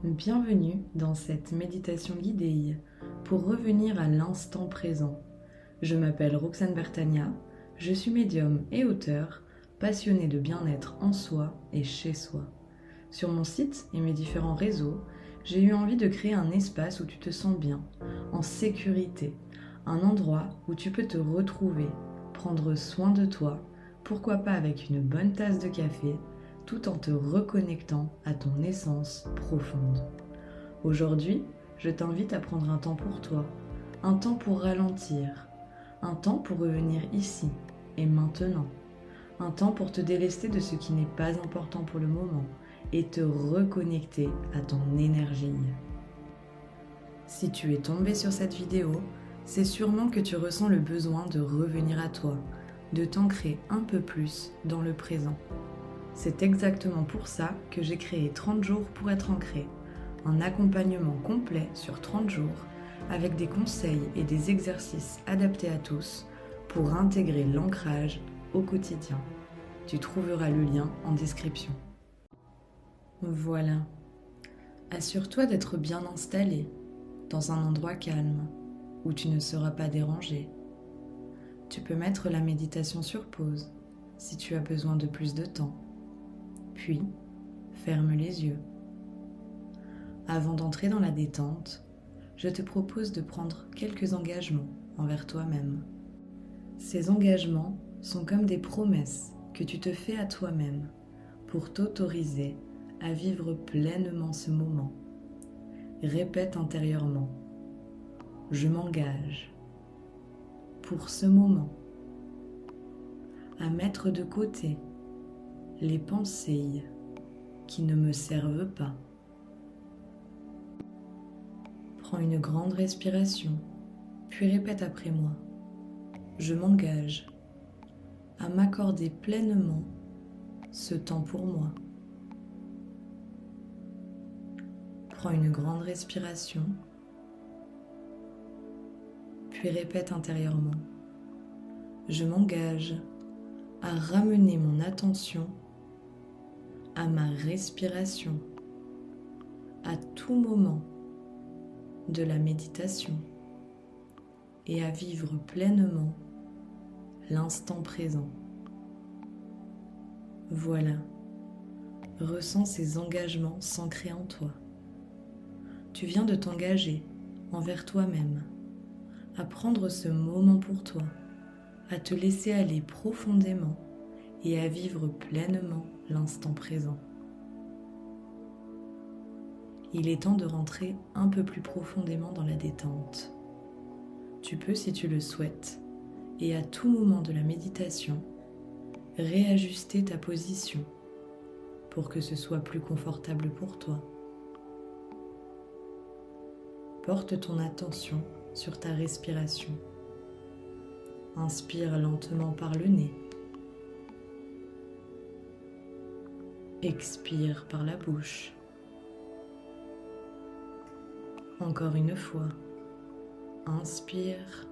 Bienvenue dans cette méditation guidée pour revenir à l'instant présent. Je m'appelle Roxane Bertagna, je suis médium et auteur, passionnée de bien-être en soi et chez soi. Sur mon site et mes différents réseaux, j'ai eu envie de créer un espace où tu te sens bien, en sécurité, un endroit où tu peux te retrouver, prendre soin de toi, pourquoi pas avec une bonne tasse de café, tout en te reconnectant à ton essence profonde. Aujourd'hui, je t'invite à prendre un temps pour toi, un temps pour ralentir, un temps pour revenir ici et maintenant, un temps pour te délester de ce qui n'est pas important pour le moment et te reconnecter à ton énergie. Si tu es tombé sur cette vidéo, c'est sûrement que tu ressens le besoin de revenir à toi, de t'ancrer un peu plus dans le présent. C'est exactement pour ça que j'ai créé 30 jours pour être ancré, un accompagnement complet sur 30 jours avec des conseils et des exercices adaptés à tous pour intégrer l'ancrage au quotidien. Tu trouveras le lien en description. Voilà. Assure-toi d'être bien installé dans un endroit calme où tu ne seras pas dérangé. Tu peux mettre la méditation sur pause si tu as besoin de plus de temps. Puis, ferme les yeux. Avant d'entrer dans la détente, je te propose de prendre quelques engagements envers toi-même. Ces engagements sont comme des promesses que tu te fais à toi-même pour t'autoriser à vivre pleinement ce moment. Répète intérieurement: je m'engage pour ce moment à mettre de côté les pensées qui ne me servent pas. Prends une grande respiration, puis répète après moi: je m'engage à m'accorder pleinement ce temps pour moi. Prends une grande respiration, puis répète intérieurement: je m'engage à ramener mon attention à ma respiration à tout moment de la méditation et à vivre pleinement l'instant présent. Voilà, ressens ces engagements s'ancrer en toi. Tu viens de t'engager envers toi-même à prendre ce moment pour toi, à te laisser aller profondément et à vivre pleinement l'instant présent. Il est temps de rentrer un peu plus profondément dans la détente. Tu peux, si tu le souhaites, et à tout moment de la méditation, réajuster ta position pour que ce soit plus confortable pour toi. Porte ton attention sur ta respiration. Inspire lentement par le nez. Expire par la bouche. Encore une fois. Inspire.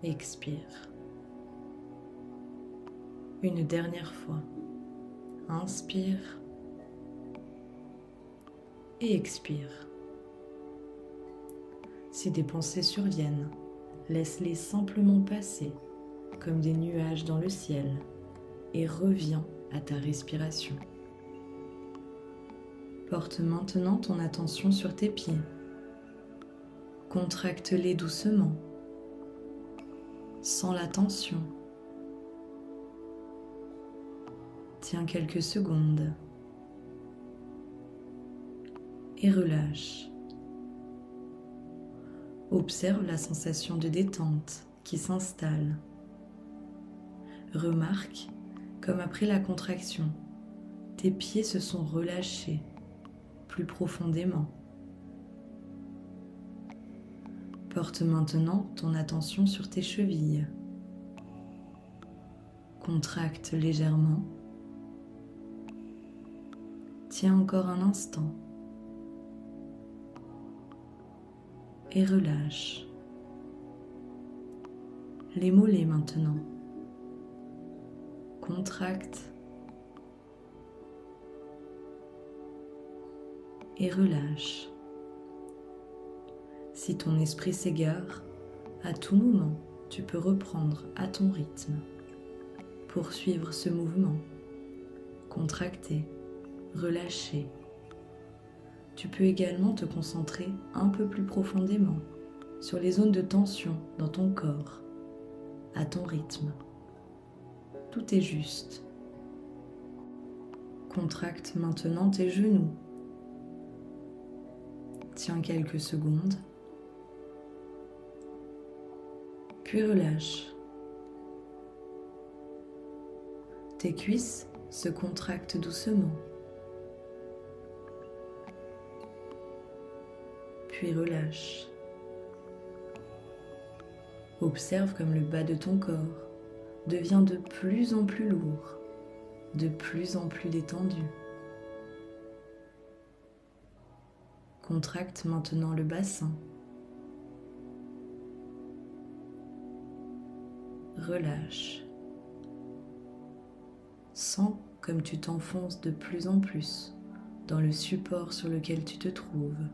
Expire. Une dernière fois. Inspire. Et expire. Si des pensées surviennent, laisse-les simplement passer comme des nuages dans le ciel et reviens à ta respiration. Porte maintenant ton attention sur tes pieds. Contracte-les doucement, sans la tension. Tiens quelques secondes et relâche. Observe la sensation de détente qui s'installe. Remarque comme après la contraction, tes pieds se sont relâchés plus profondément. Porte maintenant ton attention sur tes chevilles. Contracte légèrement. Tiens encore un instant. Et relâche. Les mollets maintenant. Contracte et relâche. Si ton esprit s'égare, à tout moment, tu peux reprendre à ton rythme. Poursuivre ce mouvement, contracter, relâcher. Tu peux également te concentrer un peu plus profondément sur les zones de tension dans ton corps, à ton rythme. Tout est juste. Contracte maintenant tes genoux. Tiens quelques secondes, puis relâche. Tes cuisses se contractent doucement, puis relâche. Observe comme le bas de ton corps devient de plus en plus lourd, de plus en plus détendu. Contracte maintenant le bassin. Relâche. Sens comme tu t'enfonces de plus en plus dans le support sur lequel tu te trouves.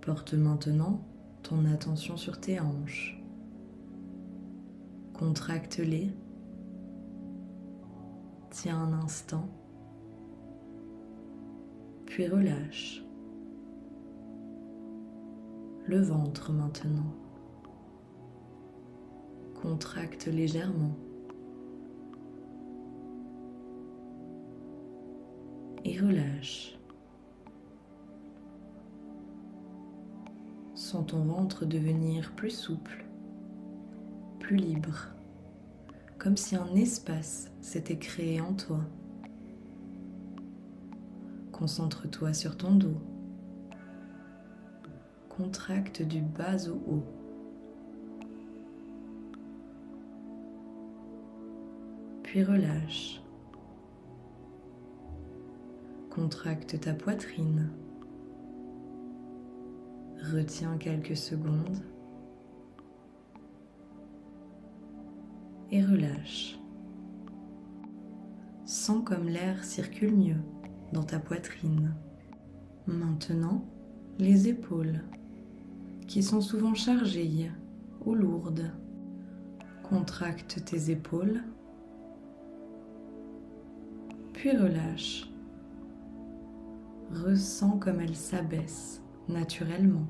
Porte maintenant ton attention sur tes hanches. Contracte-les. Tiens un instant, puis relâche. Le ventre maintenant. Contracte légèrement. Et relâche. Sens ton ventre devenir plus souple, plus libre, comme si un espace s'était créé en toi. Concentre-toi sur ton dos. Contracte du bas au haut. Puis relâche. Contracte ta poitrine. Retiens quelques secondes et relâche. Sens comme l'air circule mieux dans ta poitrine. Maintenant, les épaules, qui sont souvent chargées ou lourdes. Contracte tes épaules, puis relâche. Ressens comme elles s'abaissent naturellement.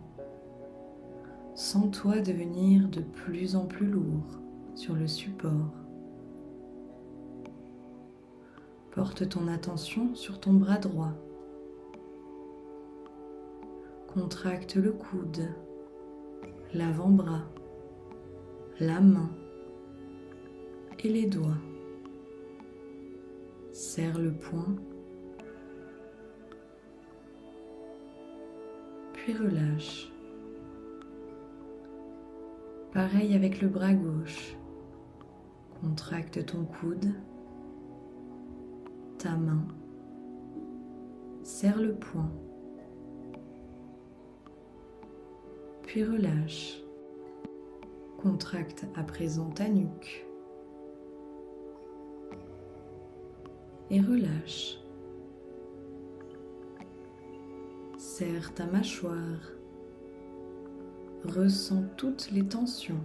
Sens-toi devenir de plus en plus lourd sur le support. Porte ton attention sur ton bras droit. Contracte le coude, l'avant-bras, la main et les doigts. Serre le poing, puis relâche. Pareil avec le bras gauche. Contracte ton coude, ta main, serre le poing, puis relâche. Contracte à présent ta nuque et relâche. Serre ta mâchoire. Ressens toutes les tensions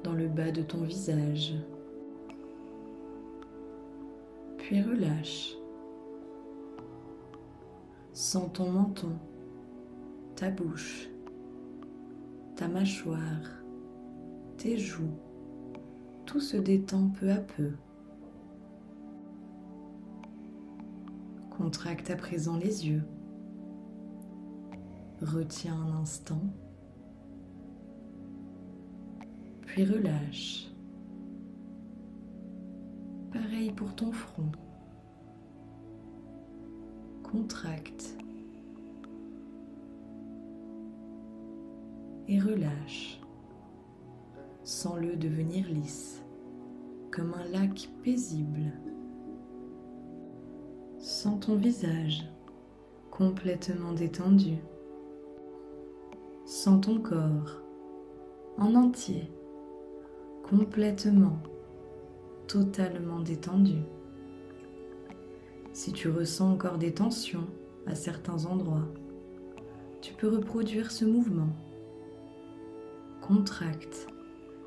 dans le bas de ton visage. Puis relâche. Sens ton menton, ta bouche, ta mâchoire, tes joues. Tout se détend peu à peu. Contracte à présent les yeux. Retiens un instant. Puis relâche. Pareil pour ton front. Contracte. Et relâche. Sens-le devenir lisse, comme un lac paisible. Sens ton visage complètement détendu. Sens ton corps en entier, complètement, totalement détendu. Si tu ressens encore des tensions à certains endroits, tu peux reproduire ce mouvement. Contracte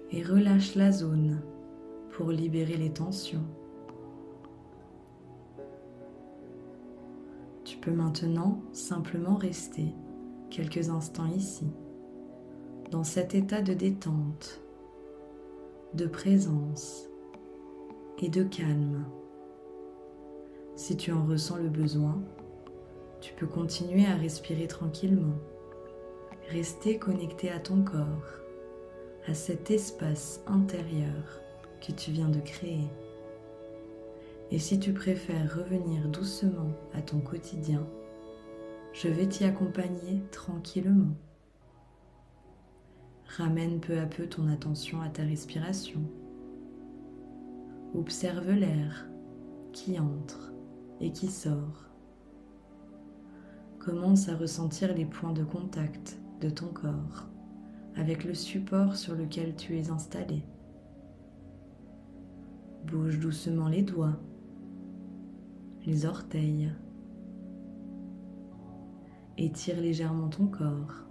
et relâche la zone pour libérer les tensions. Tu peux maintenant simplement rester quelques instants ici, dans cet état de détente, de présence et de calme. Si tu en ressens le besoin, tu peux continuer à respirer tranquillement, rester connecté à ton corps, à cet espace intérieur que tu viens de créer. Et si tu préfères revenir doucement à ton quotidien, je vais t'y accompagner tranquillement. Ramène peu à peu ton attention à ta respiration. Observe l'air qui entre et qui sort. Commence à ressentir les points de contact de ton corps avec le support sur lequel tu es installé. Bouge doucement les doigts, les orteils. Étire légèrement ton corps.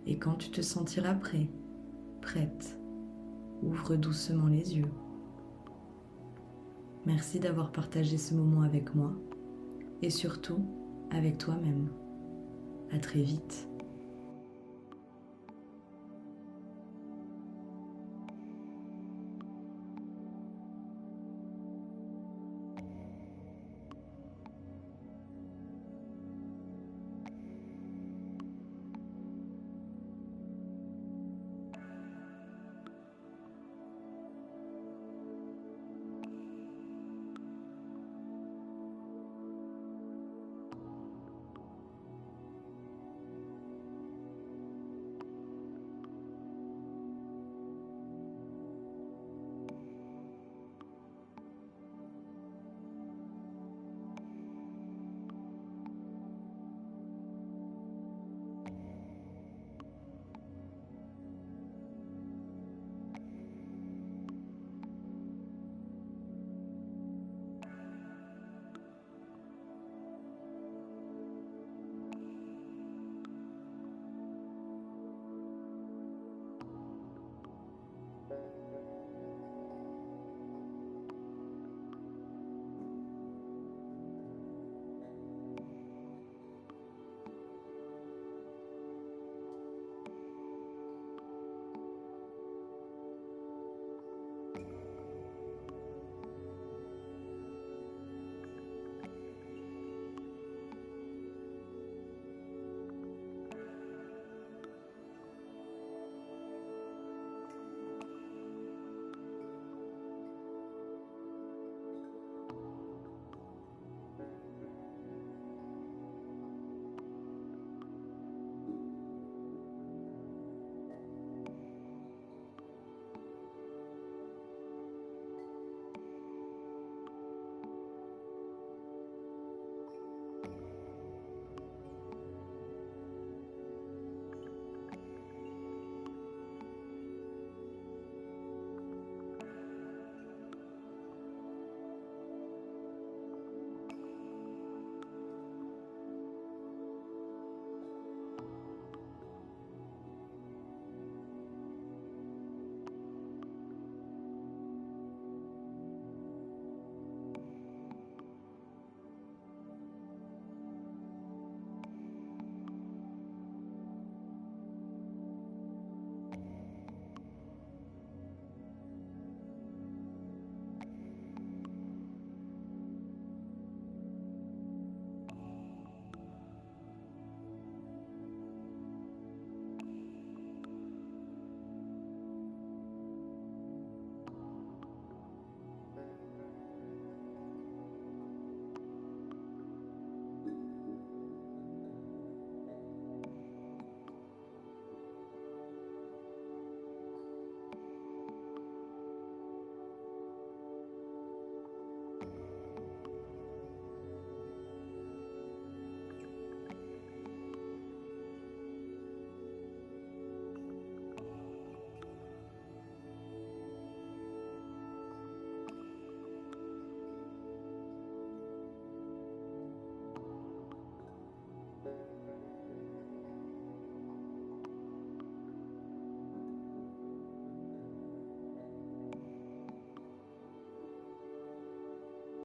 Et quand tu te sentiras prêt, prête, ouvre doucement les yeux. Merci d'avoir partagé ce moment avec moi et surtout avec toi-même. À très vite.